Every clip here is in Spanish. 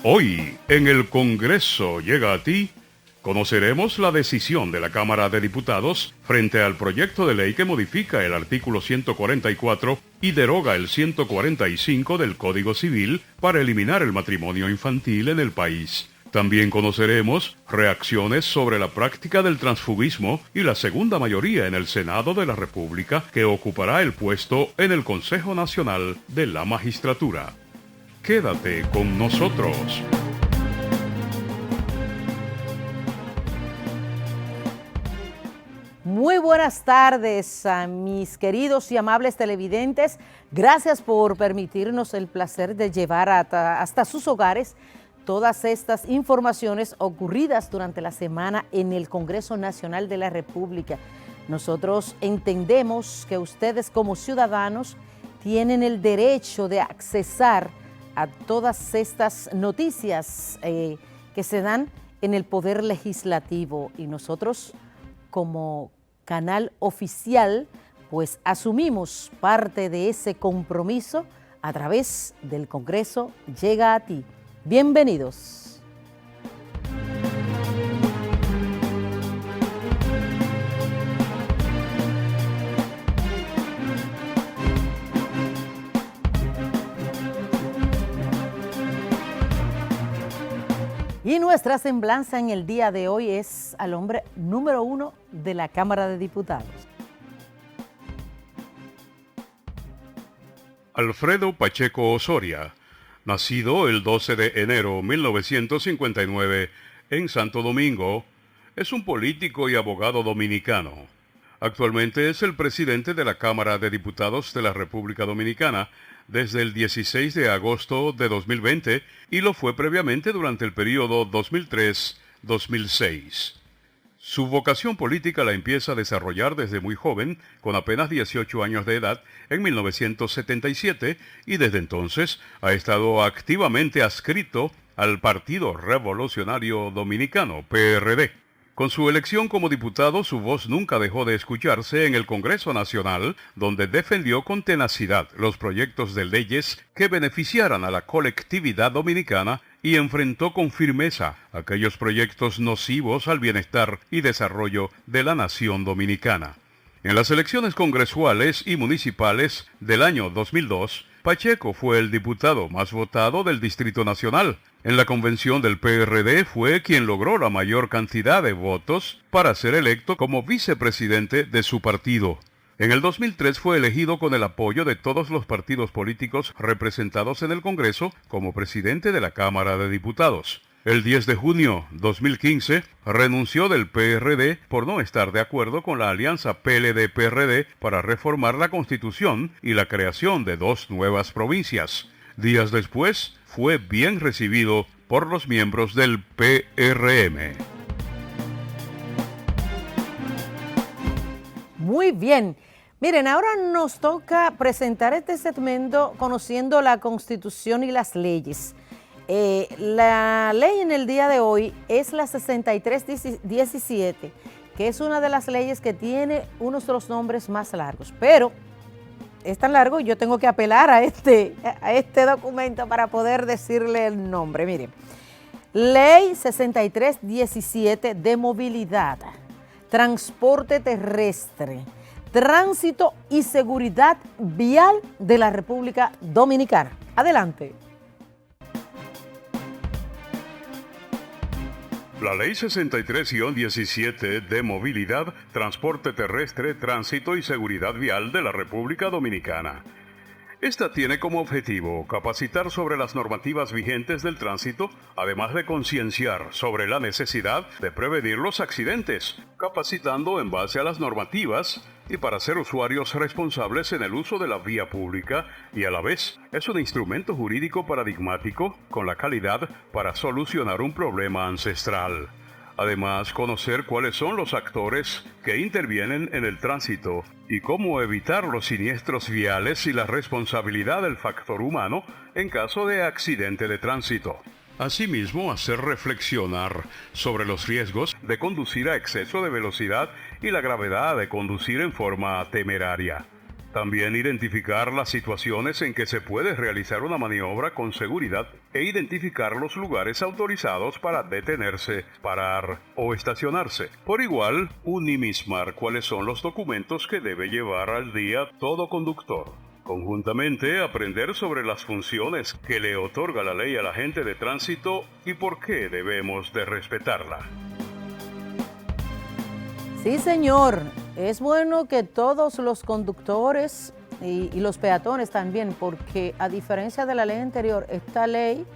Hoy, en el Congreso llega a ti, conoceremos la decisión de la Cámara de Diputados frente al proyecto de ley que modifica el artículo 144 y deroga el 145 del Código Civil para eliminar el matrimonio infantil en el país. También conoceremos reacciones sobre la práctica del transfugismo y la segunda mayoría en el Senado de la República que ocupará el puesto en el Consejo Nacional de la Magistratura. Quédate con nosotros. Muy buenas tardes a mis queridos y amables televidentes. Gracias por permitirnos el placer de llevar hasta sus hogares todas estas informaciones ocurridas durante la semana en el Congreso Nacional de la República. Nosotros entendemos que ustedes como ciudadanos tienen el derecho de accesar a todas estas noticias que se dan en el Poder Legislativo, y nosotros como canal oficial pues asumimos parte de ese compromiso a través del Congreso Llega a Ti. Bienvenidos. Y nuestra semblanza en el día de hoy es al hombre número 1 de la Cámara de Diputados. Alfredo Pacheco Osoria, nacido el 12 de enero de 1959 en Santo Domingo, es un político y abogado dominicano. Actualmente es el presidente de la Cámara de Diputados de la República Dominicana desde el 16 de agosto de 2020 y lo fue previamente durante el periodo 2003-2006. Su vocación política la empieza a desarrollar desde muy joven, con apenas 18 años de edad, en 1977, y desde entonces ha estado activamente adscrito al Partido Revolucionario Dominicano, PRD. Con su elección como diputado, su voz nunca dejó de escucharse en el Congreso Nacional, donde defendió con tenacidad los proyectos de leyes que beneficiaran a la colectividad dominicana y enfrentó con firmeza aquellos proyectos nocivos al bienestar y desarrollo de la nación dominicana. En las elecciones congresuales y municipales del año 2002, Pacheco fue el diputado más votado del Distrito Nacional. En la convención del PRD fue quien logró la mayor cantidad de votos para ser electo como vicepresidente de su partido. En el 2003 fue elegido con el apoyo de todos los partidos políticos representados en el Congreso como presidente de la Cámara de Diputados. El 10 de junio de 2015 renunció del PRD por no estar de acuerdo con la alianza PLD-PRD para reformar la Constitución y la creación de 2 nuevas provincias. Días después, fue bien recibido por los miembros del PRM. Muy bien. Miren, ahora nos toca presentar este segmento conociendo la Constitución y las leyes. La ley en el día de hoy es la 6317, que es una de las leyes que tiene unos de los nombres más largos, pero es tan largo y yo tengo que apelar a este documento para poder decirle el nombre. Miren, Ley 6317 de movilidad, transporte terrestre, tránsito y seguridad vial de la República Dominicana. Adelante. La Ley 63-17 de Movilidad, Transporte Terrestre, Tránsito y Seguridad Vial de la República Dominicana. Esta tiene como objetivo capacitar sobre las normativas vigentes del tránsito, además de concienciar sobre la necesidad de prevenir los accidentes, capacitando en base a las normativas y para ser usuarios responsables en el uso de la vía pública, y a la vez es un instrumento jurídico paradigmático con la calidad para solucionar un problema ancestral. Además, conocer cuáles son los actores que intervienen en el tránsito y cómo evitar los siniestros viales y la responsabilidad del factor humano en caso de accidente de tránsito. Asimismo, hacer reflexionar sobre los riesgos de conducir a exceso de velocidad y la gravedad de conducir en forma temeraria. También identificar las situaciones en que se puede realizar una maniobra con seguridad e identificar los lugares autorizados para detenerse, parar o estacionarse. Por igual, unimismar cuáles son los documentos que debe llevar al día todo conductor. Conjuntamente, aprender sobre las funciones que le otorga la ley al agente de tránsito y por qué debemos de respetarla. Sí, señor. Es bueno que todos los conductores y los peatones también, porque a diferencia de la ley anterior, esta ley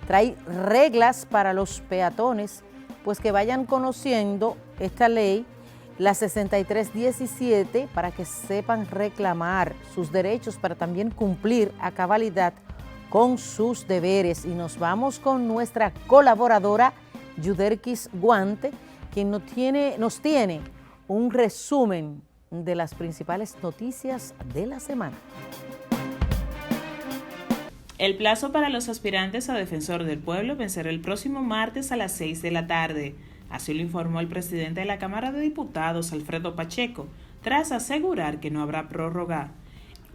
trae reglas para los peatones, pues que vayan conociendo esta ley, la 6317, para que sepan reclamar sus derechos, para también cumplir a cabalidad con sus deberes. Y nos vamos con nuestra colaboradora, Yuderkis Guante, quien nos tiene un resumen de las principales noticias de la semana. El plazo para los aspirantes a defensor del pueblo vencerá el próximo martes a las 6 de la tarde. Así lo informó el presidente de la Cámara de Diputados, Alfredo Pacheco, tras asegurar que no habrá prórroga.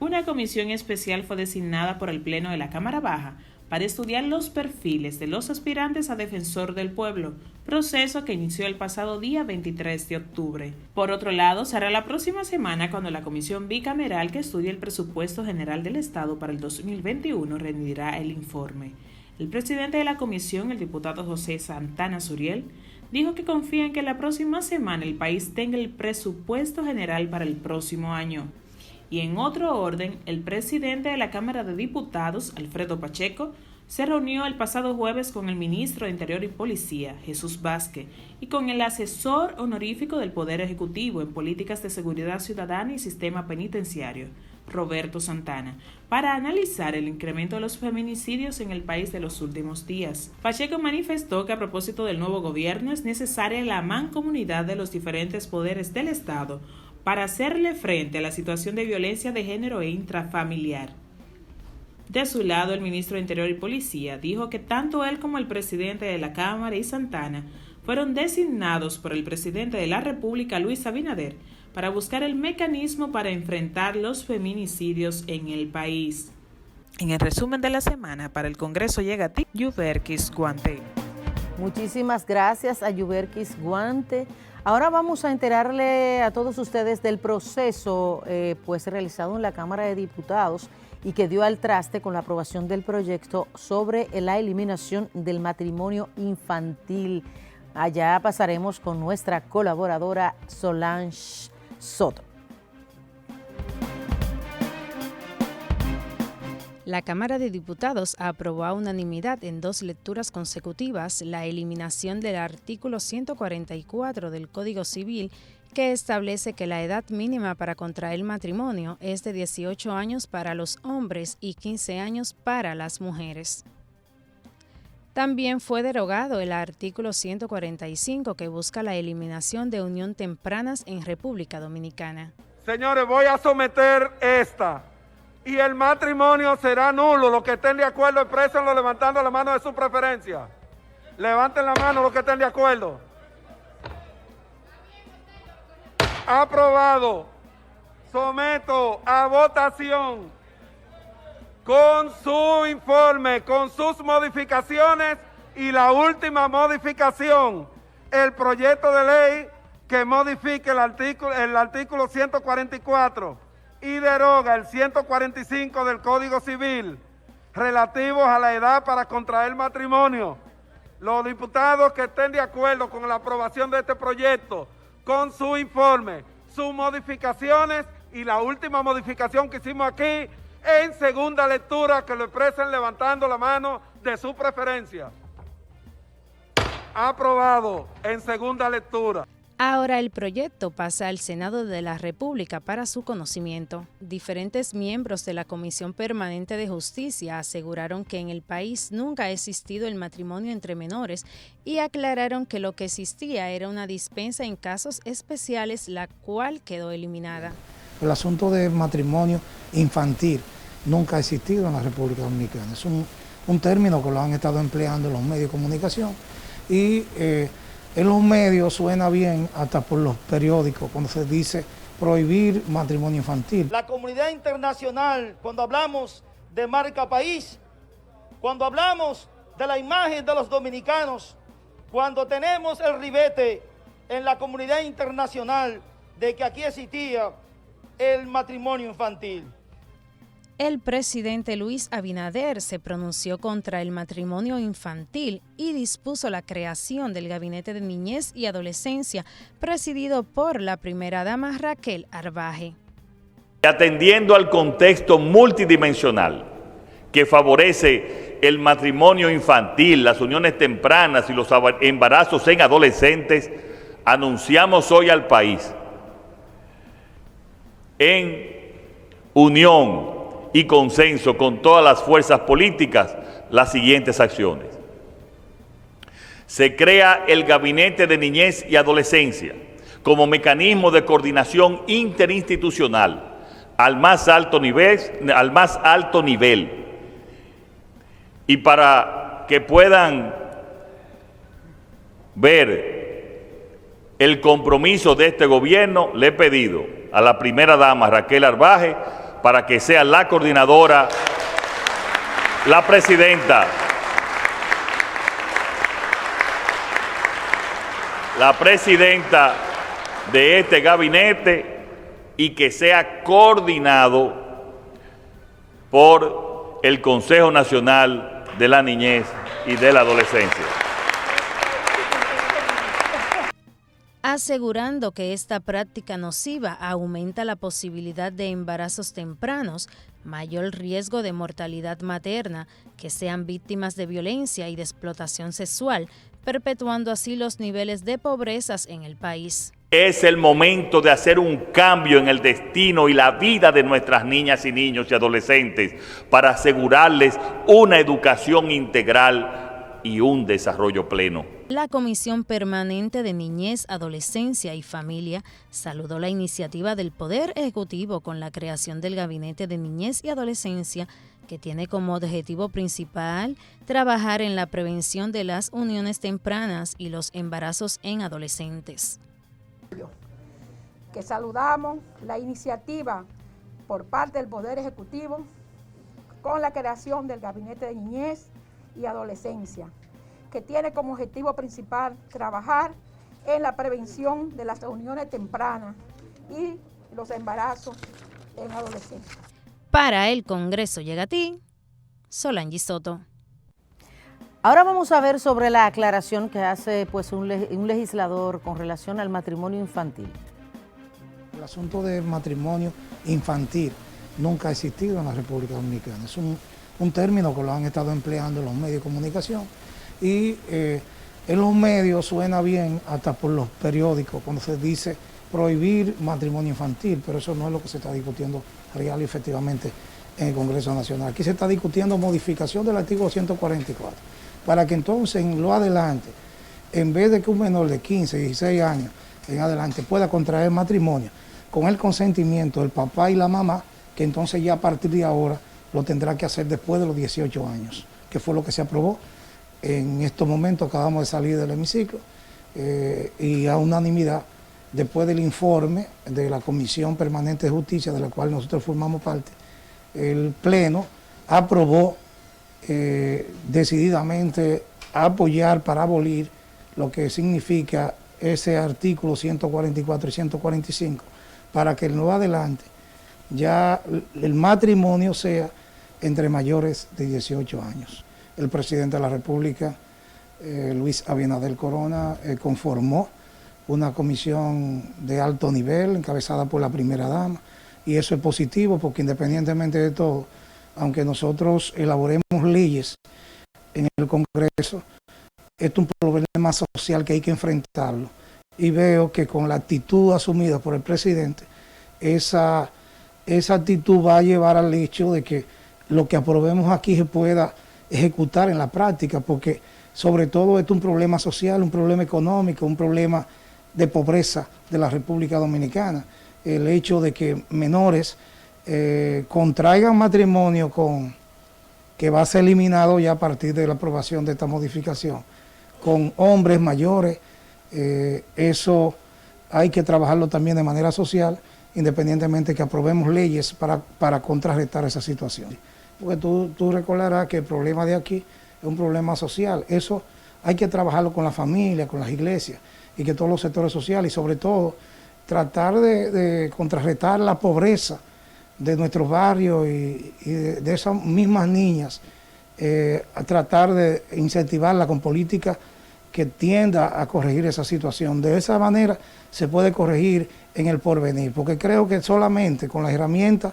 Una comisión especial fue designada por el Pleno de la Cámara Baja para estudiar los perfiles de los aspirantes a defensor del pueblo, proceso que inició el pasado día 23 de octubre. Por otro lado, será la próxima semana cuando la comisión bicameral que estudia el presupuesto general del Estado para el 2021 rendirá el informe. El presidente de la comisión, el diputado José Santana Suriel, dijo que confía en que la próxima semana el país tenga el presupuesto general para el próximo año. Y en otro orden, el presidente de la Cámara de Diputados, Alfredo Pacheco, se reunió el pasado jueves con el ministro de Interior y Policía, Jesús Vázquez, y con el asesor honorífico del Poder Ejecutivo en Políticas de Seguridad Ciudadana y Sistema Penitenciario, Roberto Santana, para analizar el incremento de los feminicidios en el país de los últimos días. Pacheco manifestó que a propósito del nuevo gobierno es necesaria la mancomunidad de los diferentes poderes del Estado para hacerle frente a la situación de violencia de género e intrafamiliar. De su lado, el ministro de Interior y Policía dijo que tanto él como el presidente de la Cámara y Santana fueron designados por el presidente de la República, Luis Abinader, para buscar el mecanismo para enfrentar los feminicidios en el país. En el resumen de la semana, para el Congreso llega a ti, Yuderkis Guante. Muchísimas gracias a Yuderkis Guante. Ahora vamos a enterarle a todos ustedes del proceso pues realizado en la Cámara de Diputados y que dio al traste con la aprobación del proyecto sobre la eliminación del matrimonio infantil. Allá pasaremos con nuestra colaboradora Solange Soto. La Cámara de Diputados aprobó a unanimidad en 2 lecturas consecutivas la eliminación del artículo 144 del Código Civil, que establece que la edad mínima para contraer matrimonio es de 18 años para los hombres y 15 años para las mujeres. También fue derogado el artículo 145 que busca la eliminación de unión tempranas en República Dominicana. Señores, voy a someter esta. Y el matrimonio será nulo. Los que estén de acuerdo, exprésenlo levantando la mano de su preferencia. Levanten la mano los que estén de acuerdo. Aprobado. Someto a votación con su informe, con sus modificaciones y la última modificación, el proyecto de ley que modifique el artículo 144 y deroga el 145 del Código Civil relativos a la edad para contraer matrimonio. Los diputados que estén de acuerdo con la aprobación de este proyecto, con su informe, sus modificaciones y la última modificación que hicimos aquí en segunda lectura, que lo expresen levantando la mano de su preferencia. Aprobado en segunda lectura. Ahora el proyecto pasa al Senado de la República para su conocimiento. Diferentes miembros de la Comisión Permanente de Justicia aseguraron que en el país nunca ha existido el matrimonio entre menores y aclararon que lo que existía era una dispensa en casos especiales, la cual quedó eliminada. El asunto de matrimonio infantil nunca ha existido en la República Dominicana. Es un término que lo han estado empleando en los medios de comunicación y en los medios suena bien hasta por los periódicos cuando se dice prohibir matrimonio infantil. La comunidad internacional, cuando hablamos de marca país, cuando hablamos de la imagen de los dominicanos, cuando tenemos el ribete en la comunidad internacional de que aquí existía el matrimonio infantil. El presidente Luis Abinader se pronunció contra el matrimonio infantil y dispuso la creación del Gabinete de Niñez y Adolescencia, presidido por la primera dama Raquel Arbaje. Atendiendo al contexto multidimensional que favorece el matrimonio infantil, las uniones tempranas y los embarazos en adolescentes, anunciamos hoy al país, en unión y consenso con todas las fuerzas políticas, las siguientes acciones. Se crea el Gabinete de Niñez y Adolescencia como mecanismo de coordinación interinstitucional al más alto nivel, y para que puedan ver el compromiso de este gobierno, le he pedido a la primera dama Raquel Arbaje para que sea la coordinadora, la presidenta de este gabinete, y que sea coordinado por el Consejo Nacional de la Niñez y de la Adolescencia. Asegurando que esta práctica nociva aumenta la posibilidad de embarazos tempranos, mayor riesgo de mortalidad materna, que sean víctimas de violencia y de explotación sexual, perpetuando así los niveles de pobrezas en el país. Es el momento de hacer un cambio en el destino y la vida de nuestras niñas y niños y adolescentes para asegurarles una educación integral y un desarrollo pleno. La Comisión Permanente de Niñez, Adolescencia y Familia saludó la iniciativa del Poder Ejecutivo con la creación del Gabinete de Niñez y Adolescencia, que tiene como objetivo principal trabajar en la prevención de las uniones tempranas y los embarazos en adolescentes. Que saludamos la iniciativa por parte del Poder Ejecutivo con la creación del Gabinete de Niñez y Adolescencia, que tiene como objetivo principal trabajar en la prevención de las uniones tempranas y los embarazos en adolescencia. Para el Congreso llega a ti, Solange Soto. Ahora vamos a ver sobre la aclaración que hace un legislador con relación al matrimonio infantil. El asunto del matrimonio infantil nunca ha existido en la República Dominicana. Es un término que lo han estado empleando en los medios de comunicación y en los medios suena bien hasta por los periódicos cuando se dice prohibir matrimonio infantil, pero eso no es lo que se está discutiendo real y efectivamente en el Congreso Nacional. Aquí se está discutiendo modificación del artículo 144, para que entonces en lo adelante, en vez de que un menor de 15, 16 años en adelante pueda contraer matrimonio con el consentimiento del papá y la mamá, que entonces ya a partir de ahora lo tendrá que hacer después de los 18 años, que fue lo que se aprobó. En estos momentos acabamos de salir del hemiciclo y a unanimidad, después del informe de la Comisión Permanente de Justicia, de la cual nosotros formamos parte, el Pleno aprobó decididamente apoyar para abolir lo que significa ese artículo 144 y 145, para que en lo adelante ya el matrimonio sea entre mayores de 18 años. El presidente de la República, Luis Abinader Corona, conformó una comisión de alto nivel encabezada por la primera dama, y eso es positivo porque independientemente de todo, aunque nosotros elaboremos leyes en el Congreso, esto es un problema social que hay que enfrentarlo, y veo que con la actitud asumida por el presidente, esa actitud va a llevar al hecho de que lo que aprobemos aquí se pueda ejecutar en la práctica, porque sobre todo esto es un problema social, un problema económico, un problema de pobreza de la República Dominicana. El hecho de que menores contraigan matrimonio que va a ser eliminado ya a partir de la aprobación de esta modificación, con hombres mayores, eso hay que trabajarlo también de manera social, independientemente que aprobemos leyes para contrarrestar esa situación. Porque tú recordarás que el problema de aquí es un problema social. Eso hay que trabajarlo con la familia, con las iglesias y que todos los sectores sociales y sobre todo tratar de contrarrestar la pobreza de nuestros barrios y de esas mismas niñas, a tratar de incentivarla con políticas que tienda a corregir esa situación. De esa manera se puede corregir en el porvenir, porque creo que solamente con las herramientas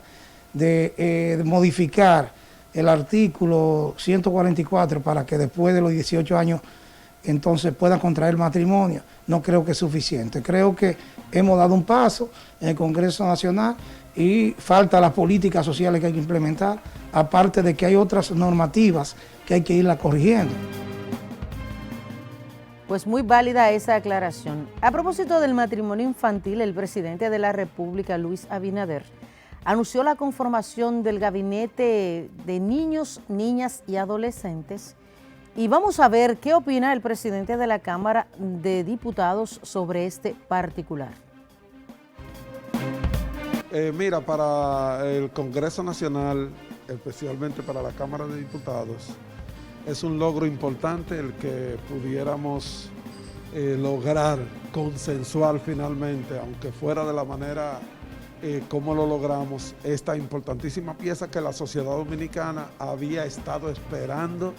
de modificar el artículo 144 para que después de los 18 años entonces puedan contraer matrimonio, no creo que es suficiente. Creo que hemos dado un paso en el Congreso Nacional y falta las políticas sociales que hay que implementar, aparte de que hay otras normativas que hay que irlas corrigiendo. Pues muy válida esa aclaración. A propósito del matrimonio infantil, el presidente de la República, Luis Abinader, anunció la conformación del Gabinete de Niños, Niñas y Adolescentes. Y vamos a ver qué opina el presidente de la Cámara de Diputados sobre este particular. Mira, para el Congreso Nacional, especialmente para la Cámara de Diputados, es un logro importante el que pudiéramos lograr consensuar finalmente, aunque fuera de la manera como lo logramos, esta importantísima pieza que la sociedad dominicana había estado esperando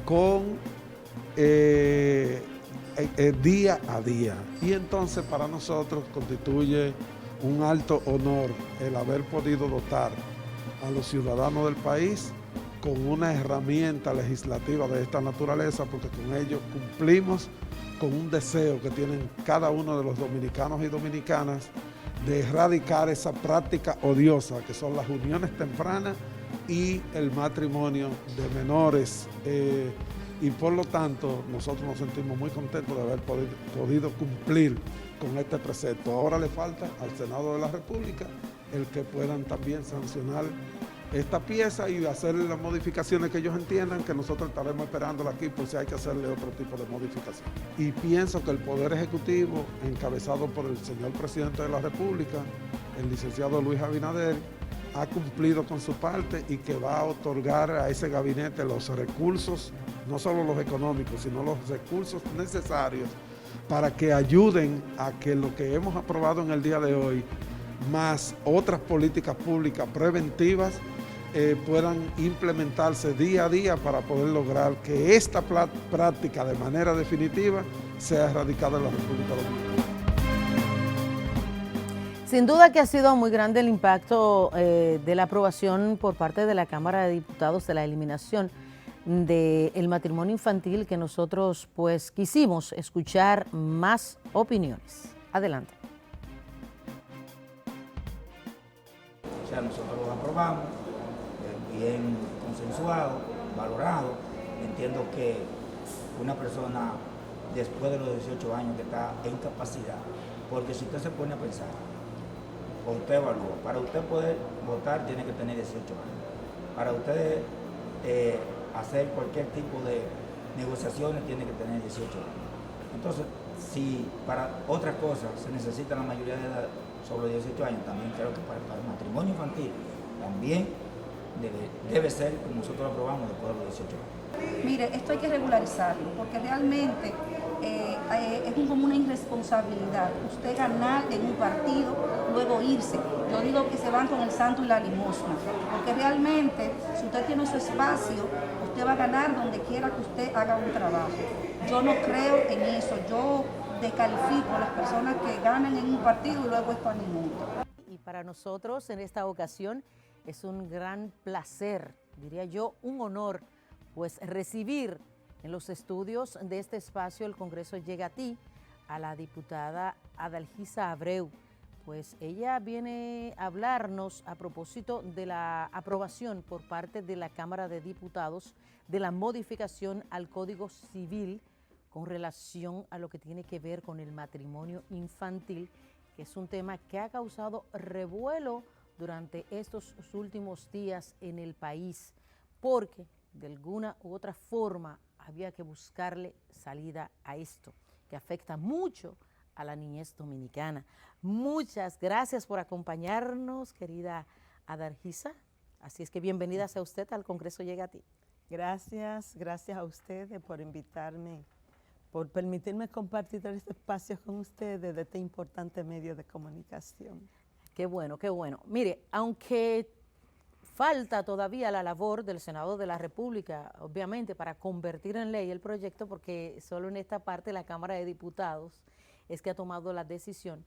con día a día. Y entonces para nosotros constituye un alto honor el haber podido dotar a los ciudadanos del país con una herramienta legislativa de esta naturaleza, porque con ello cumplimos con un deseo que tienen cada uno de los dominicanos y dominicanas de erradicar esa práctica odiosa que son las uniones tempranas y el matrimonio de menores. Y por lo tanto nosotros nos sentimos muy contentos de haber podido cumplir con este precepto. Ahora le falta al Senado de la República el que puedan también sancionar esta pieza y hacerle las modificaciones que ellos entiendan, que nosotros estaremos esperándola aquí por si hay que hacerle otro tipo de modificación. Y pienso que el Poder Ejecutivo, encabezado por el señor Presidente de la República, el licenciado Luis Abinader, ha cumplido con su parte y que va a otorgar a ese gabinete los recursos, no solo los económicos, sino los recursos necesarios para que ayuden a que lo que hemos aprobado en el día de hoy, más otras políticas públicas preventivas, puedan implementarse día a día para poder lograr que esta práctica de manera definitiva sea erradicada en la República Dominicana. Sin duda que ha sido muy grande el impacto de la aprobación por parte de la Cámara de Diputados de la eliminación del matrimonio infantil, que nosotros pues quisimos escuchar más opiniones. Adelante. O sea, nosotros lo aprobamos, bien consensuado, valorado. Entiendo que una persona después de los 18 años que está en capacidad, porque si usted se pone a pensar, o usted evalúa, para usted poder votar tiene que tener 18 años. Para usted hacer cualquier tipo de negociaciones tiene que tener 18 años. Entonces, si para otras cosas se necesita la mayoría de edad sobre 18 años, también creo que para el matrimonio infantil también debe ser como nosotros lo aprobamos después de los 18 años. Mire, esto hay que regularizarlo, porque realmente es como una irresponsabilidad usted ganar en un partido, luego irse. Yo digo que se van con el santo y la limosna, porque realmente si usted tiene su espacio, usted va a ganar donde quiera que usted haga un trabajo. Yo no creo en eso, yo descalifico a las personas que ganan en un partido y luego están en otro. Y para nosotros en esta ocasión es un gran placer, diría yo, un honor, pues recibir en los estudios de este espacio El Congreso Llega a Ti a la diputada Adalgisa Abreu. Pues ella viene a hablarnos a propósito de la aprobación por parte de la Cámara de Diputados de la modificación al Código Civil con relación a lo que tiene que ver con el matrimonio infantil, que es un tema que ha causado revuelo durante estos últimos días en el país, porque de alguna u otra forma había que buscarle salida a esto, que afecta mucho a la niñez dominicana. Muchas gracias por acompañarnos, querida Adargisa. Así es que bienvenida sea usted al Congreso Llega a Ti. Gracias a ustedes por invitarme, por permitirme compartir este espacio con ustedes de este importante medio de comunicación. Qué bueno, qué bueno. Mire, aunque falta todavía la labor del Senado de la República, obviamente, para convertir en ley el proyecto, porque solo en esta parte la Cámara de Diputados es que ha tomado la decisión.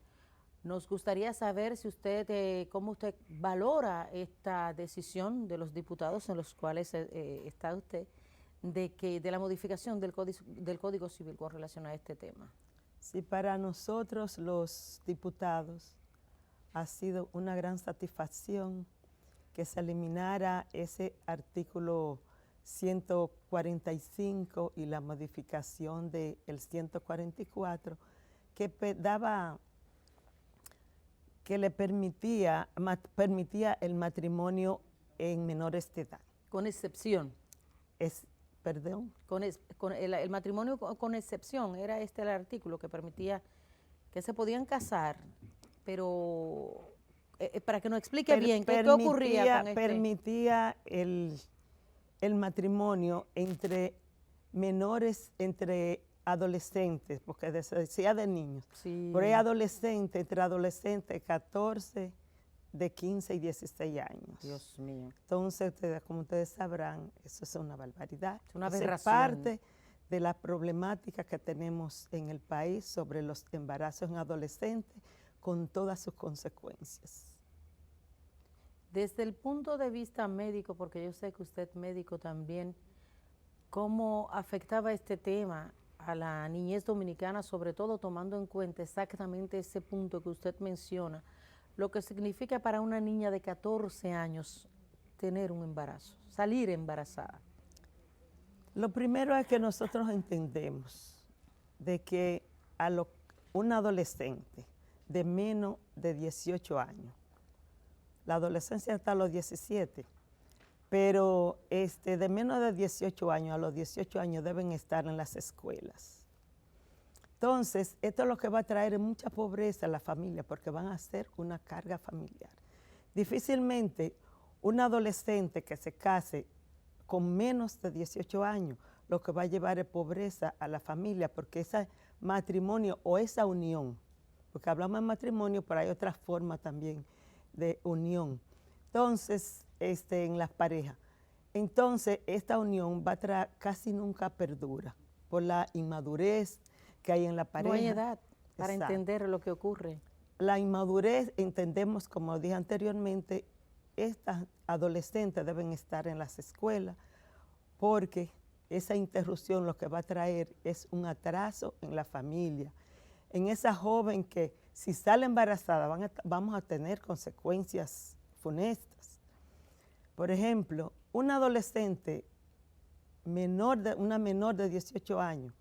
Nos gustaría saber si usted, cómo usted valora esta decisión de los diputados en los cuales está usted, de la modificación del Código Civil con relación a este tema. Sí, para nosotros los diputados ha sido una gran satisfacción que se eliminara ese artículo 145 y la modificación del 144 que le permitía el matrimonio en menores de edad. Con excepción. Perdón. El matrimonio con excepción, era este el artículo que permitía que se podían casar, pero para que nos explique bien qué ocurría con permitía el matrimonio entre menores, entre adolescentes, porque decía de niños, sí. Pero es adolescente, entre adolescentes 14, de 15 y 16 años. Dios mío. Entonces, como ustedes sabrán, eso es una barbaridad. Es una aberración. Es parte de la problemática que tenemos en el país sobre los embarazos en adolescentes, con todas sus consecuencias. Desde el punto de vista médico, porque yo sé que usted es médico también, ¿cómo afectaba este tema a la niñez dominicana, sobre todo tomando en cuenta exactamente ese punto que usted menciona, lo que significa para una niña de 14 años tener un embarazo, salir embarazada? Lo primero es que nosotros entendemos de que un adolescente de menos de 18 años, la adolescencia hasta los 17, pero de menos de 18 años a los 18 años deben estar en las escuelas. Entonces, esto es lo que va a traer mucha pobreza a la familia, porque van a ser una carga familiar. Difícilmente un adolescente que se case con menos de 18 años, lo que va a llevar es pobreza a la familia, porque ese matrimonio o esa unión, porque hablamos de matrimonio, pero hay otra forma también de unión. Entonces, en las parejas. Entonces, esta unión casi nunca perdura por la inmadurez que hay en la pareja. No hay edad para entender lo que ocurre. La inmadurez, entendemos, como dije anteriormente, estas adolescentes deben estar en las escuelas porque esa interrupción lo que va a traer es un atraso en la familia. En esa joven que si sale embarazada vamos a tener consecuencias funestas. Por ejemplo, una adolescente una menor de 18 años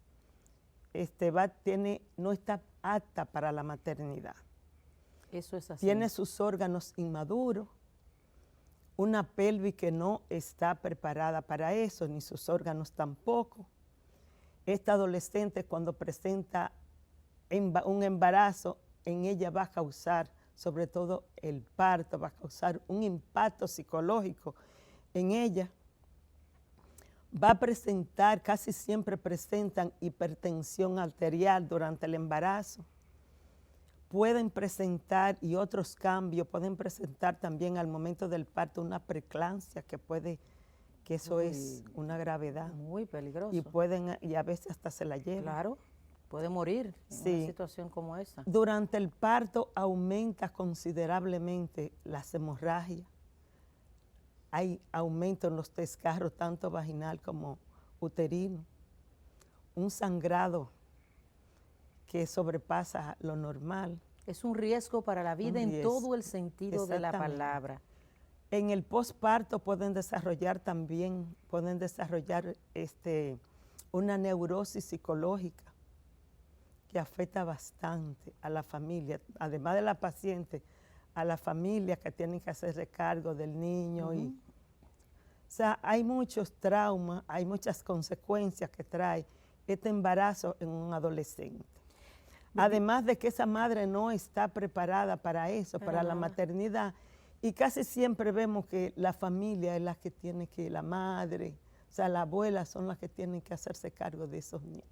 no está apta para la maternidad. Eso es así. Tiene sus órganos inmaduros, una pelvis que no está preparada para eso, ni sus órganos tampoco. Esta adolescente, cuando presenta un embarazo, en ella va a causar, sobre todo el parto, va a causar un impacto psicológico en ella. Va a presentar, casi siempre presentan hipertensión arterial durante el embarazo. Pueden presentar, y otros cambios, pueden presentar también al momento del parto una preeclampsia que eso es una gravedad. Muy peligroso. Y a veces hasta se la lleva. Claro, puede morir en una situación como esa. Durante el parto aumenta considerablemente las hemorragias. Hay aumento en los desgarros, tanto vaginal como uterino. Un sangrado que sobrepasa lo normal. Es un riesgo para la vida en todo el sentido de la palabra. En el posparto pueden desarrollar una neurosis psicológica que afecta bastante a la familia, además de la paciente, a la familia que tienen que hacerse cargo del niño. O sea, hay muchos traumas, hay muchas consecuencias que trae este embarazo en un adolescente. Además de que esa madre no está preparada para eso, para la maternidad. Y casi siempre vemos que la familia es la que tiene que, la madre, o sea, la abuela son las que tienen que hacerse cargo de esos niños.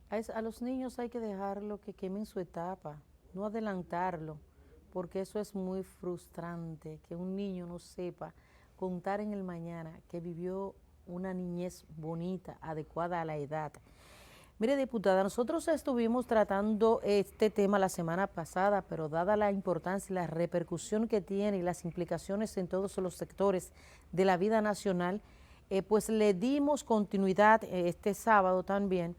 A los niños hay que dejarlo que quemen su etapa, no adelantarlo, porque eso es muy frustrante, que un niño no sepa contar en el mañana que vivió una niñez bonita, adecuada a la edad. Mire, diputada, nosotros estuvimos tratando este tema la semana pasada, pero dada la importancia y la repercusión que tiene y las implicaciones en todos los sectores de la vida nacional, pues le dimos continuidad este sábado también,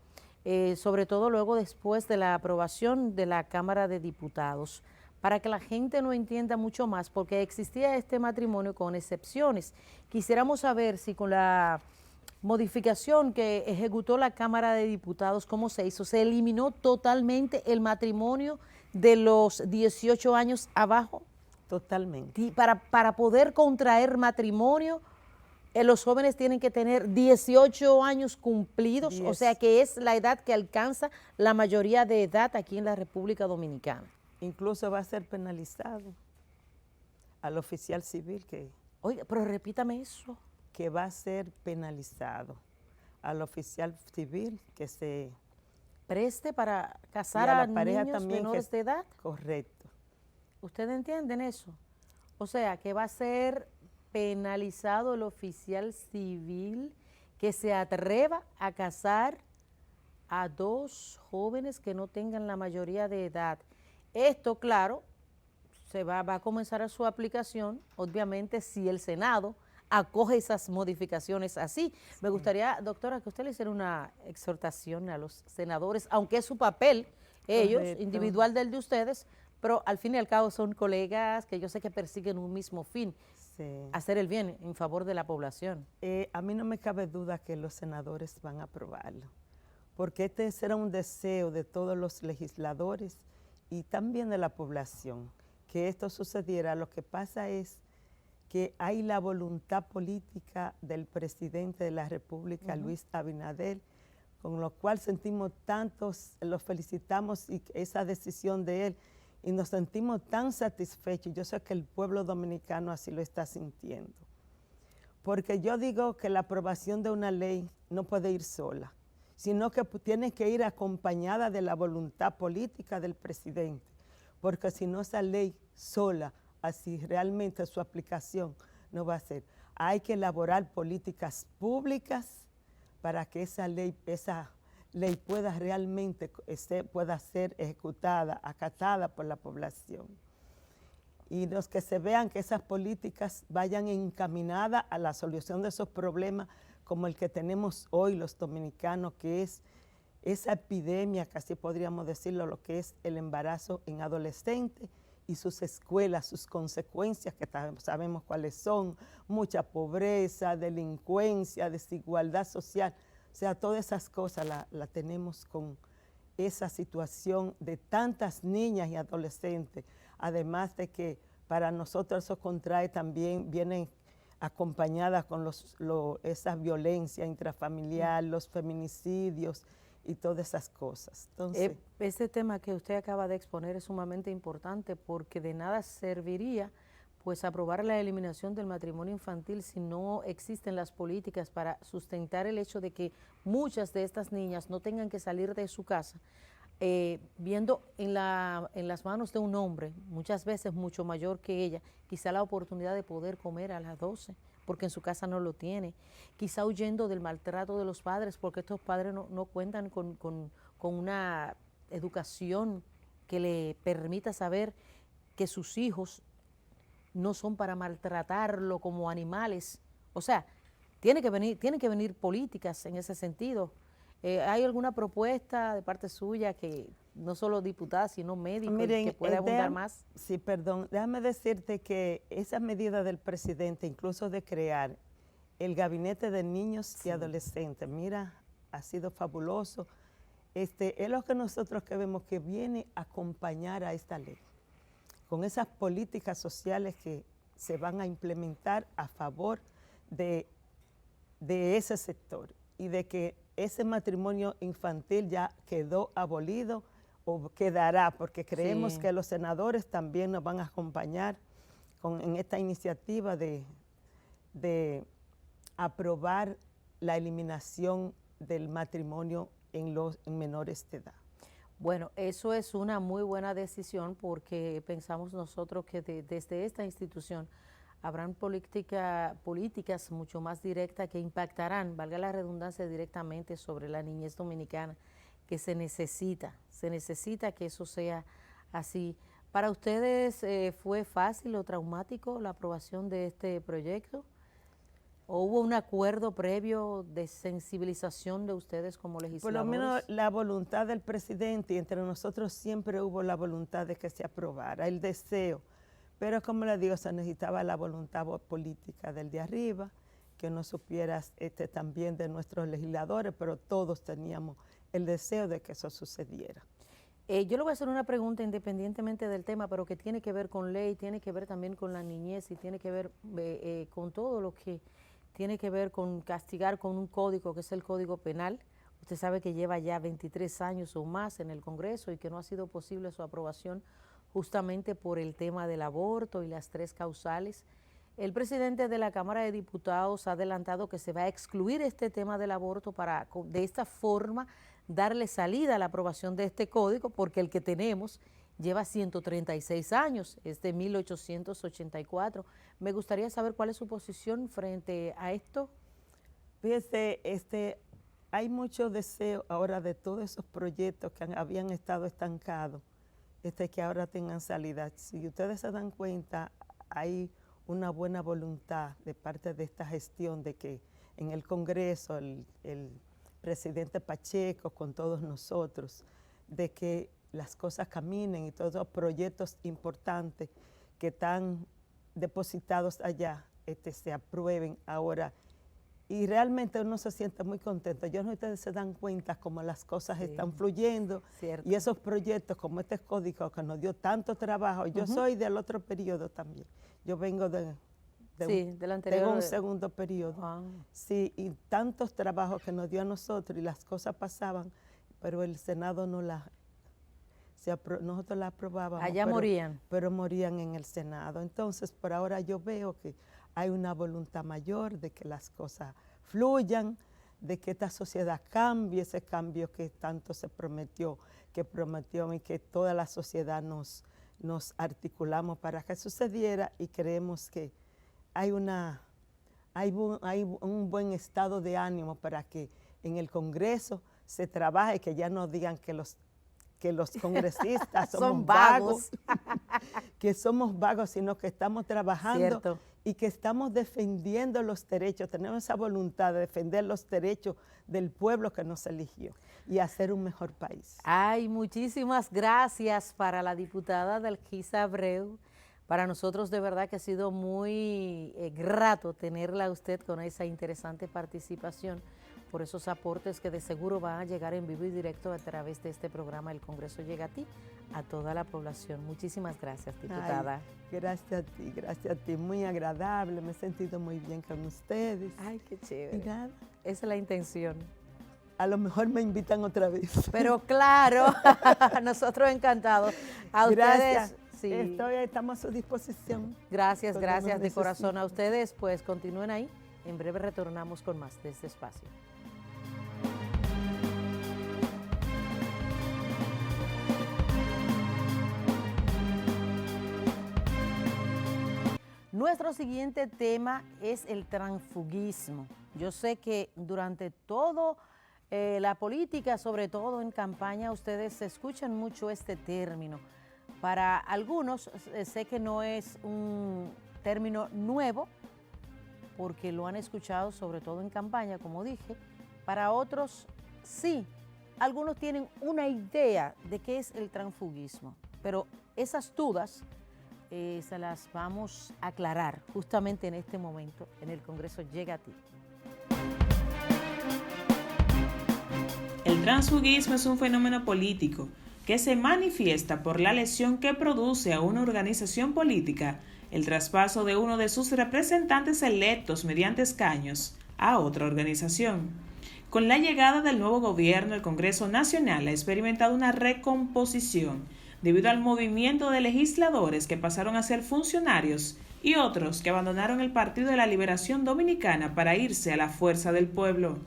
sobre todo luego después de la aprobación de la Cámara de Diputados, para que la gente no entienda mucho más, porque existía este matrimonio con excepciones. Quisiéramos saber si con la modificación que ejecutó la Cámara de Diputados, ¿cómo se hizo? ¿Se eliminó totalmente el matrimonio de los 18 años abajo? Totalmente. Y para poder contraer matrimonio, los jóvenes tienen que tener 18 años cumplidos, o sea que es la edad que alcanza la mayoría de edad aquí en la República Dominicana. Incluso va a ser penalizado al oficial civil que... Oiga, pero repítame eso. Que va a ser penalizado al oficial civil que se... preste para casar a pareja niños también menores de edad. Correcto. ¿Ustedes entienden eso? O sea, que va a ser penalizado el oficial civil que se atreva a casar a dos jóvenes que no tengan la mayoría de edad. Esto, claro, va a comenzar a su aplicación, obviamente, si el Senado acoge esas modificaciones así. Sí. Me gustaría, doctora, que usted le hiciera una exhortación a los senadores, aunque es su papel, ellos, correcto, individual del de ustedes, pero al fin y al cabo son colegas que yo sé que persiguen un mismo fin, sí, hacer el bien en favor de la población. A mí no me cabe duda que los senadores van a aprobarlo, porque este será un deseo de todos los legisladores y también de la población, que esto sucediera. Lo que pasa es que hay la voluntad política del presidente de la República, Luis Abinader, con lo cual sentimos tantos, lo felicitamos y esa decisión de él, y nos sentimos tan satisfechos. Yo sé que el pueblo dominicano así lo está sintiendo. Porque yo digo que la aprobación de una ley no puede ir sola, sino que tiene que ir acompañada de la voluntad política del presidente, porque si no esa ley sola, así realmente su aplicación no va a ser. Hay que elaborar políticas públicas para que esa ley pueda realmente pueda ser ejecutada, acatada por la población. Y los que se vean que esas políticas vayan encaminadas a la solución de esos problemas como el que tenemos hoy los dominicanos, que es esa epidemia, casi podríamos decirlo, lo que es el embarazo en adolescentes, y sus escuelas, sus consecuencias, que sabemos cuáles son, mucha pobreza, delincuencia, desigualdad social. O sea, todas esas cosas la tenemos con esa situación de tantas niñas y adolescentes, además de que para nosotros eso contrae también, vienen acompañadas con esa violencia intrafamiliar, los feminicidios, y todas esas cosas. Entonces, este tema que usted acaba de exponer es sumamente importante, porque de nada serviría pues aprobar la eliminación del matrimonio infantil si no existen las políticas para sustentar el hecho de que muchas de estas niñas no tengan que salir de su casa viendo en las manos de un hombre, muchas veces mucho mayor que ella, quizá la oportunidad de poder comer a las 12, porque en su casa no lo tiene, quizá huyendo del maltrato de los padres, porque estos padres no cuentan con una educación que le permita saber que sus hijos no son para maltratarlo como animales. O sea, tienen que venir políticas en ese sentido. ¿Hay alguna propuesta de parte suya, que no solo diputada, sino médico, que pueda abundar más? Sí, perdón. Déjame decirte que esa medida del presidente, incluso de crear el gabinete de niños y adolescentes, mira, ha sido fabuloso. Es lo que nosotros vemos que viene a acompañar a esta ley, con esas políticas sociales que se van a implementar a favor de ese sector, y de que ese matrimonio infantil ya quedó abolido o quedará, porque creemos Sí. que los senadores también nos van a acompañar en esta iniciativa de aprobar la eliminación del matrimonio en menores de edad. Bueno, eso es una muy buena decisión porque pensamos nosotros que desde esta institución habrán políticas mucho más directas que impactarán, valga la redundancia, directamente sobre la niñez dominicana, que se necesita que eso sea así. ¿Para ustedes fue fácil o traumático la aprobación de este proyecto? ¿O hubo un acuerdo previo de sensibilización de ustedes como legisladores? Por lo menos la voluntad del presidente, y entre nosotros siempre hubo la voluntad de que se aprobara, el deseo. Pero como le digo, se necesitaba la voluntad política del de arriba, que no supiera también de nuestros legisladores, pero todos teníamos el deseo de que eso sucediera. Yo le voy a hacer una pregunta independientemente del tema, pero que tiene que ver con ley, tiene que ver también con la niñez y tiene que ver con todo lo que tiene que ver con castigar con un código que es el Código Penal. Usted sabe que lleva ya 23 años o más en el Congreso y que no ha sido posible su aprobación justamente por el tema del aborto y las 3 causales. El presidente de la Cámara de Diputados ha adelantado que se va a excluir este tema del aborto para de esta forma darle salida a la aprobación de este código, porque el que tenemos lleva 136 años, es de 1884. Me gustaría saber cuál es su posición frente a esto. Fíjese, hay mucho deseo ahora de todos esos proyectos que habían estado estancados, que ahora tengan salida. Si ustedes se dan cuenta, hay una buena voluntad de parte de esta gestión de que en el Congreso el presidente Pacheco con todos nosotros, de que las cosas caminen y todos los proyectos importantes que están depositados allá se aprueben ahora. Y realmente uno se siente muy contento. Yo no sé si ustedes se dan cuenta cómo las cosas están fluyendo. Cierto. Y esos proyectos como este código que nos dio tanto trabajo. Yo soy del otro periodo también. Yo vengo del anterior, un segundo periodo. Sí, y tantos trabajos que nos dio a nosotros y las cosas pasaban, pero el Senado no nosotros la aprobábamos. Allá morían. Pero morían en el Senado. Entonces, por ahora yo veo que hay una voluntad mayor de que las cosas fluyan, de que esta sociedad cambie, ese cambio que tanto se prometió y que toda la sociedad nos articulamos para que sucediera, y creemos que hay un buen estado de ánimo para que en el Congreso se trabaje, que ya no digan que los congresistas somos vagos, que somos vagos, sino que estamos trabajando. Cierto. Y que estamos defendiendo los derechos, tenemos esa voluntad de defender los derechos del pueblo que nos eligió y hacer un mejor país. Ay, muchísimas gracias para la diputada Dalgisa Abreu. Para nosotros de verdad que ha sido muy grato tenerla a usted con esa interesante participación, por esos aportes que de seguro van a llegar en vivo y directo a través de este programa El Congreso Llega a Ti, a toda la población. Muchísimas gracias, diputada. Ay, gracias a ti, muy agradable, me he sentido muy bien con ustedes. Ay, qué chévere. Y nada. Esa es la intención. A lo mejor me invitan otra vez. Pero claro, nosotros encantados. A gracias. Ustedes. Sí. Estamos a su disposición. Gracias de corazón a ustedes. Pues continúen ahí. En breve retornamos con más de este espacio. Nuestro siguiente tema es el transfugismo. Yo sé que durante todo la política, sobre todo en campaña, ustedes escuchan mucho este término. Para algunos sé que no es un término nuevo, porque lo han escuchado sobre todo en campaña, como dije. Para otros sí, algunos tienen una idea de qué es el transfugismo, pero esas dudas se las vamos a aclarar justamente en este momento en el Congreso Llega a Ti. El transfugismo es un fenómeno político que se manifiesta por la lesión que produce a una organización política el traspaso de uno de sus representantes electos mediante escaños a otra organización. Con la llegada del nuevo gobierno, el Congreso Nacional ha experimentado una recomposición debido al movimiento de legisladores que pasaron a ser funcionarios y otros que abandonaron el Partido de la Liberación Dominicana para irse a la Fuerza del Pueblo,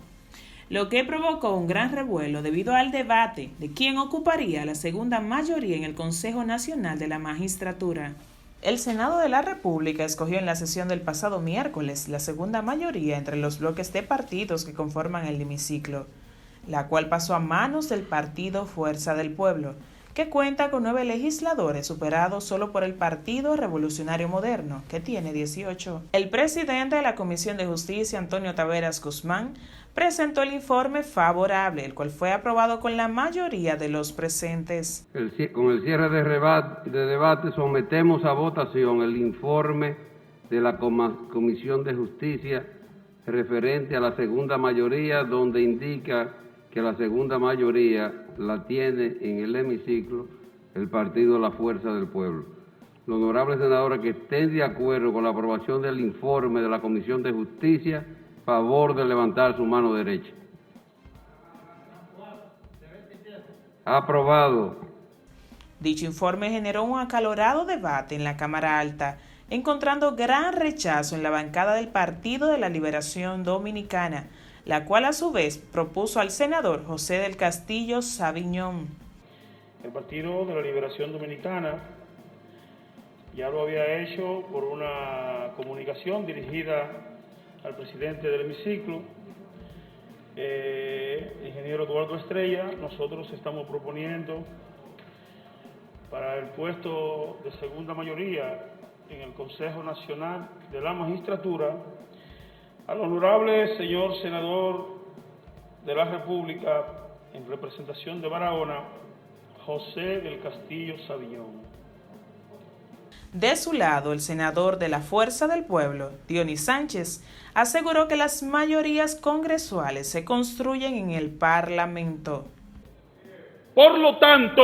lo que provocó un gran revuelo debido al debate de quién ocuparía la segunda mayoría en el Consejo Nacional de la Magistratura. El Senado de la República escogió en la sesión del pasado miércoles la segunda mayoría entre los bloques de partidos que conforman el hemiciclo, la cual pasó a manos del Partido Fuerza del Pueblo, que cuenta con 9 legisladores, superados solo por el Partido Revolucionario Moderno, que tiene 18. El presidente de la Comisión de Justicia, Antonio Taveras Guzmán, presentó el informe favorable, el cual fue aprobado con la mayoría de los presentes. Con el cierre de debate sometemos a votación el informe de la Comisión de Justicia referente a la segunda mayoría, donde indica que la segunda mayoría la tiene en el hemiciclo el Partido de la Fuerza del Pueblo. Los honorables senadores que estén de acuerdo con la aprobación del informe de la Comisión de Justicia, favor de levantar su mano derecha. Aprobado. Dicho informe generó un acalorado debate en la Cámara Alta, encontrando gran rechazo en la bancada del Partido de la Liberación Dominicana, la cual a su vez propuso al senador José del Castillo Sabiñón. El Partido de la Liberación Dominicana ya lo había hecho por una comunicación dirigida al presidente del hemiciclo, ingeniero Eduardo Estrella. Nosotros estamos proponiendo para el puesto de segunda mayoría en el Consejo Nacional de la Magistratura al honorable señor senador de la República en representación de Barahona, José del Castillo Sabiñón. De su lado, el senador de la Fuerza del Pueblo, Dionis Sánchez, aseguró que las mayorías congresuales se construyen en el Parlamento. Por lo tanto,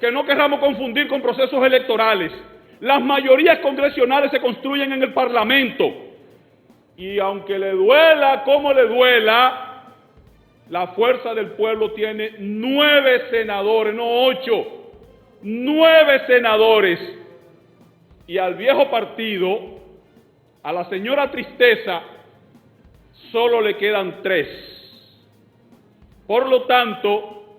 que no queramos confundir con procesos electorales. Las mayorías congresionales se construyen en el Parlamento. Y aunque le duela como le duela, la Fuerza del Pueblo tiene 9 senadores, no 8, 9 senadores. Y al viejo partido, a la señora Tristeza, solo le quedan 3. Por lo tanto,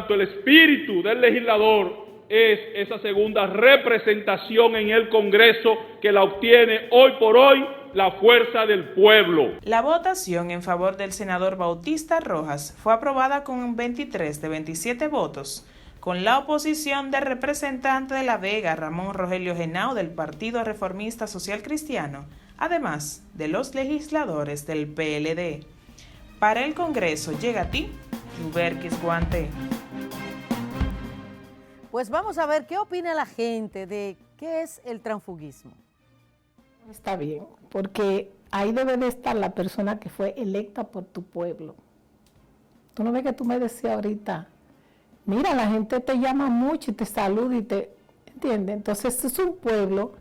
el espíritu del legislador es esa segunda representación en el Congreso que la obtiene hoy por hoy la Fuerza del Pueblo. La votación en favor del senador Bautista Rojas fue aprobada con 23 de 27 votos, con la oposición del representante de La Vega, Ramón Rogelio Genao, del Partido Reformista Social Cristiano, además de los legisladores del PLD. Para el Congreso llega a ti, Yuberquis Guante. Pues vamos a ver qué opina la gente de qué es el transfugismo. Está bien, porque ahí debe de estar la persona que fue electa por tu pueblo. Tú no ves que tú me decías ahorita, mira, la gente te llama mucho y te saluda y te, ¿entiendes? Entonces este es un pueblo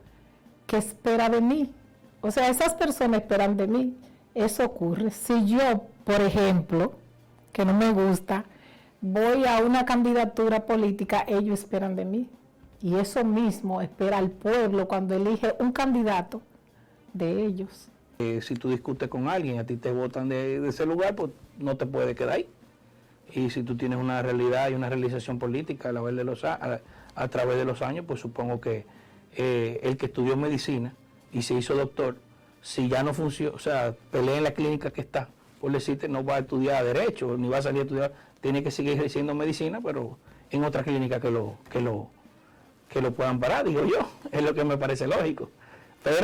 que espera de mí. O sea, esas personas esperan de mí. Eso ocurre. Si yo, por ejemplo, que no me gusta, voy a una candidatura política, ellos esperan de mí. Y eso mismo espera el pueblo cuando elige un candidato de ellos. Si tú discutes con alguien, a ti te votan de ese lugar, pues no te puedes quedar ahí. Y si tú tienes una realidad y una realización política a través de los años, pues supongo que el que estudió medicina y se hizo doctor, si ya no funciona, o sea, pelea en la clínica que está, por decirte, no va a estudiar derecho, ni va a salir a estudiar, tiene que seguir ejerciendo medicina, pero en otra clínica que lo puedan parar, digo yo, es lo que me parece lógico. Pero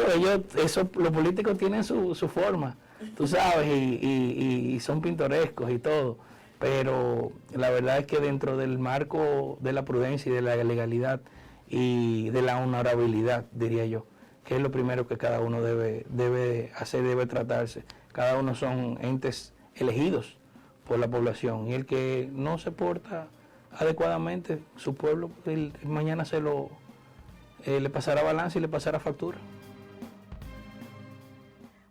los políticos tienen su forma, tú sabes, y son pintorescos y todo. Pero la verdad es que dentro del marco de la prudencia y de la legalidad y de la honorabilidad, diría yo, que es lo primero que cada uno debe hacer, debe tratarse. Cada uno son entes elegidos por la población y el que no se porta adecuadamente, su pueblo mañana le pasará balance y le pasará factura.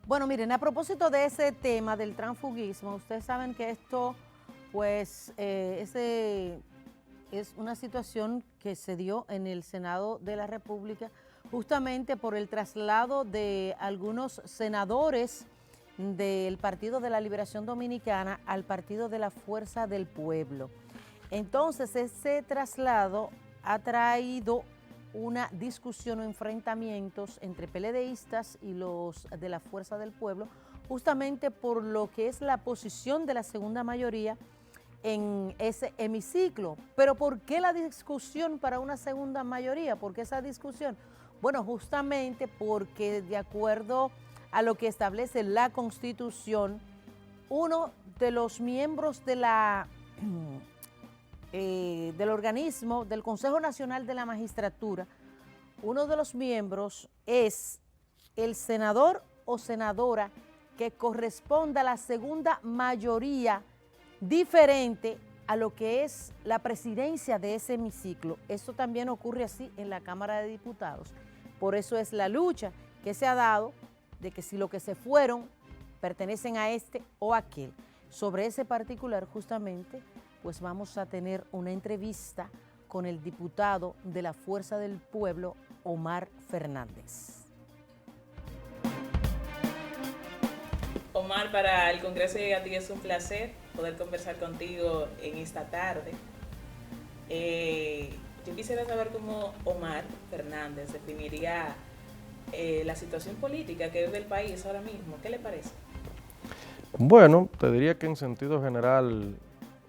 Bueno, miren, a propósito de ese tema del transfugismo, ustedes saben que esto, pues, es una situación que se dio en el Senado de la República justamente por el traslado de algunos senadores del Partido de la Liberación Dominicana al Partido de la Fuerza del Pueblo. Entonces, ese traslado ha traído una discusión o enfrentamientos entre PLDistas y los de la Fuerza del Pueblo, justamente por lo que es la posición de la segunda mayoría en ese hemiciclo. Pero ¿por qué la discusión para una segunda mayoría? ¿Por qué esa discusión? Bueno, justamente porque de acuerdo a lo que establece la Constitución, uno de los miembros de del organismo, del Consejo Nacional de la Magistratura, uno de los miembros es el senador o senadora que corresponda a la segunda mayoría diferente a lo que es la presidencia de ese hemiciclo. Eso también ocurre así en la Cámara de Diputados. Por eso es la lucha que se ha dado de que si lo que se fueron pertenecen a este o aquel. Sobre ese particular, justamente, pues vamos a tener una entrevista con el diputado de la Fuerza del Pueblo, Omar Fernández. Omar, para el Congreso y a ti es un placer poder conversar contigo en esta tarde. Yo quisiera saber cómo Omar Fernández definiría la situación política que vive el país ahora mismo. ¿Qué le parece? Bueno, te diría que en sentido general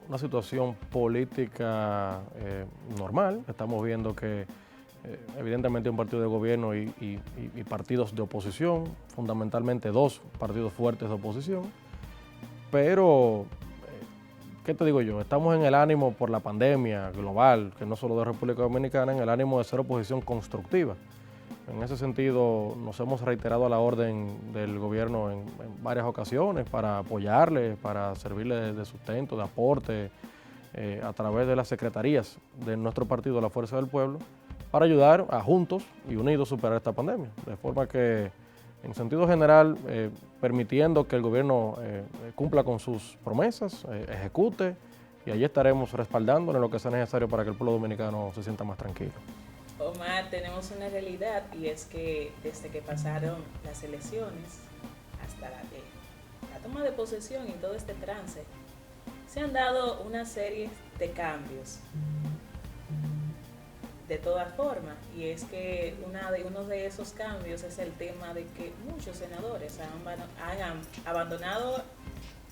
una situación política normal. Estamos viendo que evidentemente hay un partido de gobierno y partidos de oposición, fundamentalmente dos partidos fuertes de oposición, pero ¿qué te digo yo? Estamos en el ánimo por la pandemia global, que no solo de República Dominicana, en el ánimo de ser oposición constructiva. En ese sentido, nos hemos reiterado a la orden del gobierno en varias ocasiones para apoyarle, para servirle de sustento, de aporte, a través de las secretarías de nuestro partido, la Fuerza del Pueblo, para ayudar a juntos y unidos superar esta pandemia. De forma que, en sentido general, permitiendo que el gobierno cumpla con sus promesas, ejecute, y allí estaremos respaldándole en lo que sea necesario para que el pueblo dominicano se sienta más tranquilo. Omar, tenemos una realidad y es que desde que pasaron las elecciones hasta la toma de posesión y todo este trance, se han dado una serie de cambios. De todas formas, y es que uno de esos cambios es el tema de que muchos senadores han abandonado,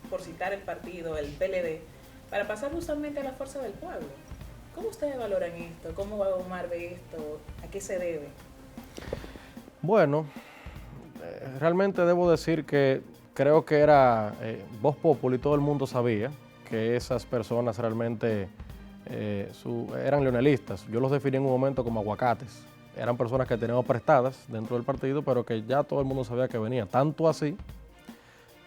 por citar el partido, el PLD, para pasar justamente a la Fuerza del Pueblo. ¿Cómo ustedes valoran esto? ¿Cómo va Omar ve esto? ¿A qué se debe? Bueno, realmente debo decir que creo que era Voz Populi, todo el mundo sabía que esas personas realmente eran leonelistas. Yo los definí en un momento como aguacates. Eran personas que teníamos prestadas dentro del partido, pero que ya todo el mundo sabía que venía. Tanto así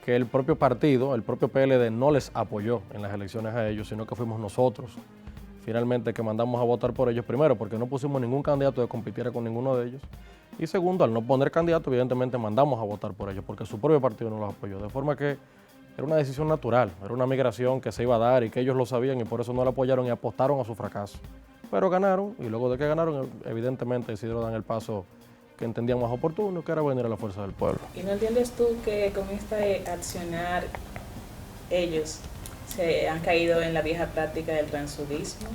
que el propio partido, el propio PLD, no les apoyó en las elecciones a ellos, sino que fuimos nosotros finalmente que mandamos a votar por ellos, primero porque no pusimos ningún candidato que compitiera con ninguno de ellos, y segundo, al no poner candidato, evidentemente mandamos a votar por ellos, porque su propio partido no los apoyó, de forma que era una decisión natural, era una migración que se iba a dar y que ellos lo sabían y por eso no la apoyaron y apostaron a su fracaso. Pero ganaron, y luego de que ganaron, evidentemente decidieron dar el paso que entendían más oportuno, que era venir a la Fuerza del Pueblo. ¿Y no entiendes tú que con este accionar ellos se han caído en la vieja práctica del transfugismo?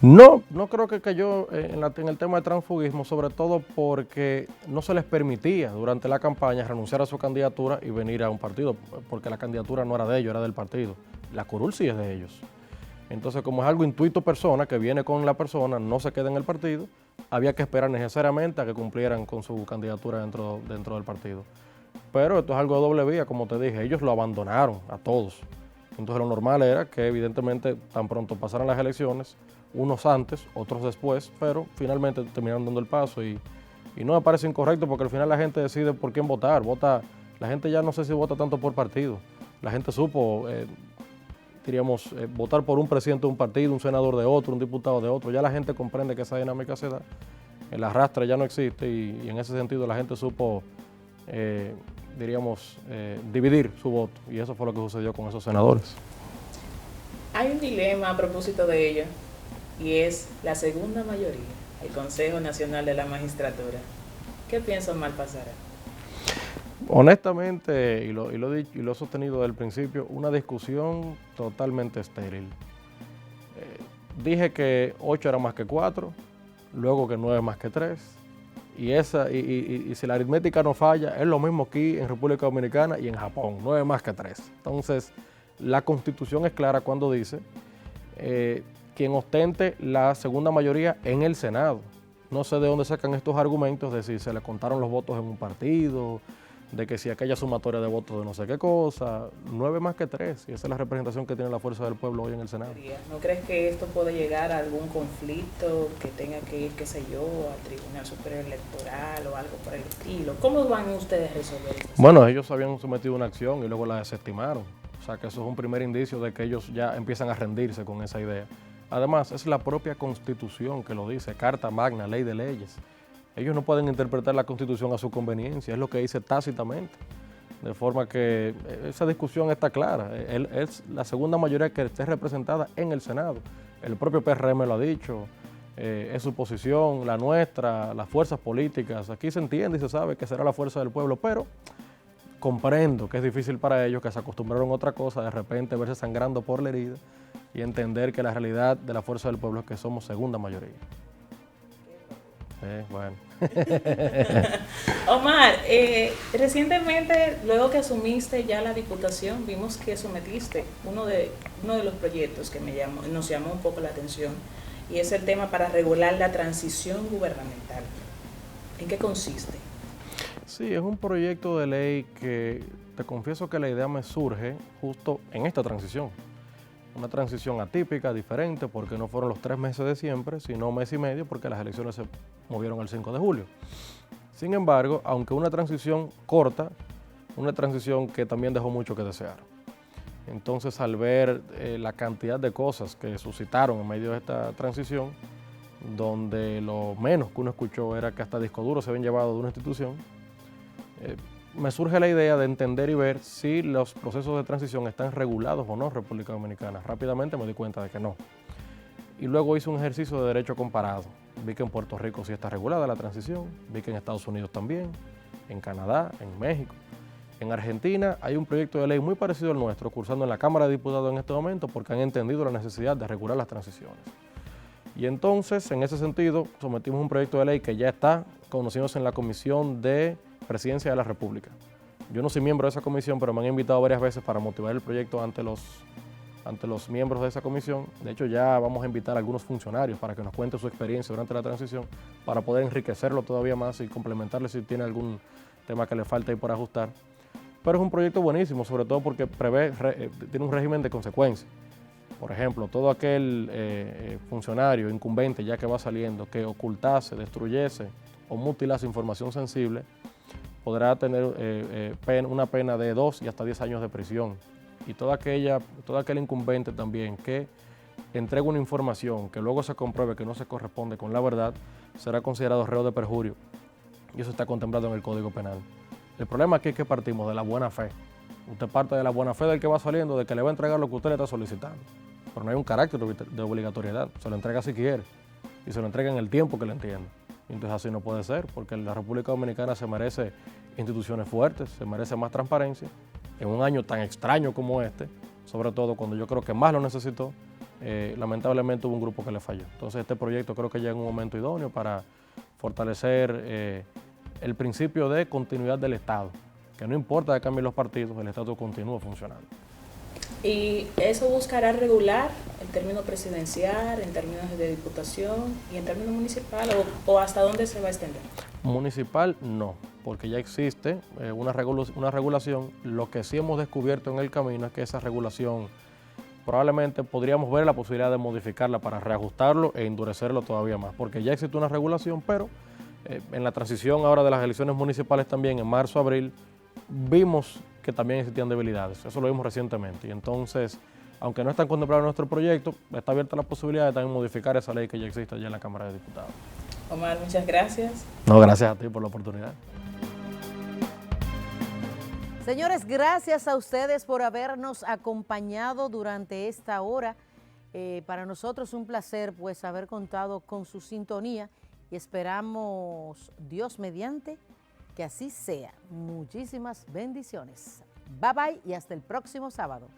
No creo que cayó en el tema del transfugismo, sobre todo porque no se les permitía durante la campaña renunciar a su candidatura y venir a un partido, porque la candidatura no era de ellos, era del partido. La curul sí es de ellos. Entonces, como es algo intuito persona, que viene con la persona, no se queda en el partido, había que esperar necesariamente a que cumplieran con su candidatura dentro del partido. Pero esto es algo de doble vía, como te dije, ellos lo abandonaron a todos. Entonces lo normal era que evidentemente tan pronto pasaran las elecciones, unos antes, otros después, pero finalmente terminaron dando el paso y no me parece incorrecto porque al final la gente decide por quién votar. La gente ya no sé si vota tanto por partido. La gente supo, votar por un presidente de un partido, un senador de otro, un diputado de otro. Ya la gente comprende que esa dinámica se da. El arrastre ya no existe y en ese sentido la gente supo diríamos, dividir su voto, y eso fue lo que sucedió con esos senadores. Hay un dilema a propósito de ello, y es la segunda mayoría, el Consejo Nacional de la Magistratura. ¿Qué piensa Omar pasará? Honestamente, y lo he dicho y lo he sostenido desde el principio, una discusión totalmente estéril. Dije que 8 era más que 4, luego que 9 es más que 3, y si la aritmética no falla, es lo mismo aquí en República Dominicana y en Japón, 9 más que 3. Entonces, la Constitución es clara cuando dice quien ostente la segunda mayoría en el Senado. No sé de dónde sacan estos argumentos de si se le contaron los votos en un partido, de que si aquella sumatoria de votos de no sé qué cosa, 9 más que 3, y esa es la representación que tiene la fuerza del pueblo hoy en el Senado. ¿No crees que esto puede llegar a algún conflicto, que tenga que ir, qué sé yo, al Tribunal Superior Electoral o algo por el estilo? ¿Cómo van ustedes a resolver esto? Bueno, ellos habían sometido una acción y luego la desestimaron, o sea que eso es un primer indicio de que ellos ya empiezan a rendirse con esa idea. Además, es la propia Constitución que lo dice, Carta Magna, Ley de Leyes. Ellos no pueden interpretar la Constitución a su conveniencia, es lo que dice tácitamente. De forma que esa discusión está clara. Es la segunda mayoría que esté representada en el Senado. El propio PRM lo ha dicho, es su posición, la nuestra, las fuerzas políticas. Aquí se entiende y se sabe que será la fuerza del pueblo, pero comprendo que es difícil para ellos, que se acostumbraron a otra cosa, de repente verse sangrando por la herida y entender que la realidad de la fuerza del pueblo es que somos segunda mayoría. Bueno. Omar, recientemente, luego que asumiste ya la diputación, vimos que sometiste uno de los proyectos que nos llamó un poco la atención, y es el tema para regular la transición gubernamental. ¿En qué consiste? Sí, es un proyecto de ley que te confieso que la idea me surge justo en esta transición. Una transición atípica, diferente, porque no fueron los 3 meses de siempre, sino 1 mes y medio, porque las elecciones se movieron el 5 de julio. Sin embargo, aunque una transición corta, una transición que también dejó mucho que desear. Entonces, al ver la cantidad de cosas que suscitaron en medio de esta transición, donde lo menos que uno escuchó era que hasta discos duros se habían llevado de una institución, me surge la idea de entender y ver si los procesos de transición están regulados o no en República Dominicana. Rápidamente me di cuenta de que no. Y luego hice un ejercicio de derecho comparado. Vi que en Puerto Rico sí está regulada la transición, vi que en Estados Unidos también, en Canadá, en México. En Argentina hay un proyecto de ley muy parecido al nuestro, cursando en la Cámara de Diputados en este momento, porque han entendido la necesidad de regular las transiciones. Y entonces, en ese sentido, sometimos un proyecto de ley que ya está conociéndose en la Comisión de Presidencia de la República. Yo no soy miembro de esa comisión, pero me han invitado varias veces para motivar el proyecto ante los miembros de esa comisión. De hecho, ya vamos a invitar a algunos funcionarios para que nos cuenten su experiencia durante la transición, para poder enriquecerlo todavía más y complementarle si tiene algún tema que le falta ahí por ajustar. Pero es un proyecto buenísimo, sobre todo porque tiene un régimen de consecuencias. Por ejemplo, todo aquel funcionario incumbente ya que va saliendo, que ocultase, destruyese o mutilase información sensible, podrá tener una pena de 2 y hasta 10 años de prisión. Y todo aquel incumbente también que entregue una información que luego se compruebe que no se corresponde con la verdad, será considerado reo de perjurio. Y eso está contemplado en el Código Penal. El problema aquí es que partimos de la buena fe. Usted parte de la buena fe del que va saliendo, de que le va a entregar lo que usted le está solicitando. Pero no hay un carácter de obligatoriedad. Se lo entrega si quiere. Y se lo entrega en el tiempo que le entienda. Entonces así no puede ser, porque la República Dominicana se merece instituciones fuertes, se merece más transparencia. En un año tan extraño como este, sobre todo cuando yo creo que más lo necesitó, lamentablemente hubo un grupo que le falló. Entonces este proyecto creo que llega en un momento idóneo para fortalecer el principio de continuidad del Estado, que no importa que cambien los partidos, el Estado continúa funcionando. ¿Y eso buscará regular en términos presidencial, en términos de diputación y en términos municipal, o hasta dónde se va a extender? Municipal no, porque ya existe una regulación. Lo que sí hemos descubierto en el camino es que esa regulación probablemente podríamos ver la posibilidad de modificarla para reajustarlo e endurecerlo todavía más, porque ya existe una regulación, pero en la transición ahora de las elecciones municipales también, en marzo, abril, vimos que también existían debilidades. Eso lo vimos recientemente. Y entonces, aunque no están contemplados en nuestro proyecto, está abierta la posibilidad de también modificar esa ley que ya existe allá en la Cámara de Diputados. Omar, muchas gracias. No, gracias a ti por la oportunidad. Señores, gracias a ustedes por habernos acompañado durante esta hora. Para nosotros un placer pues haber contado con su sintonía y esperamos, Dios mediante, que así sea. Muchísimas bendiciones. Bye bye y hasta el próximo sábado.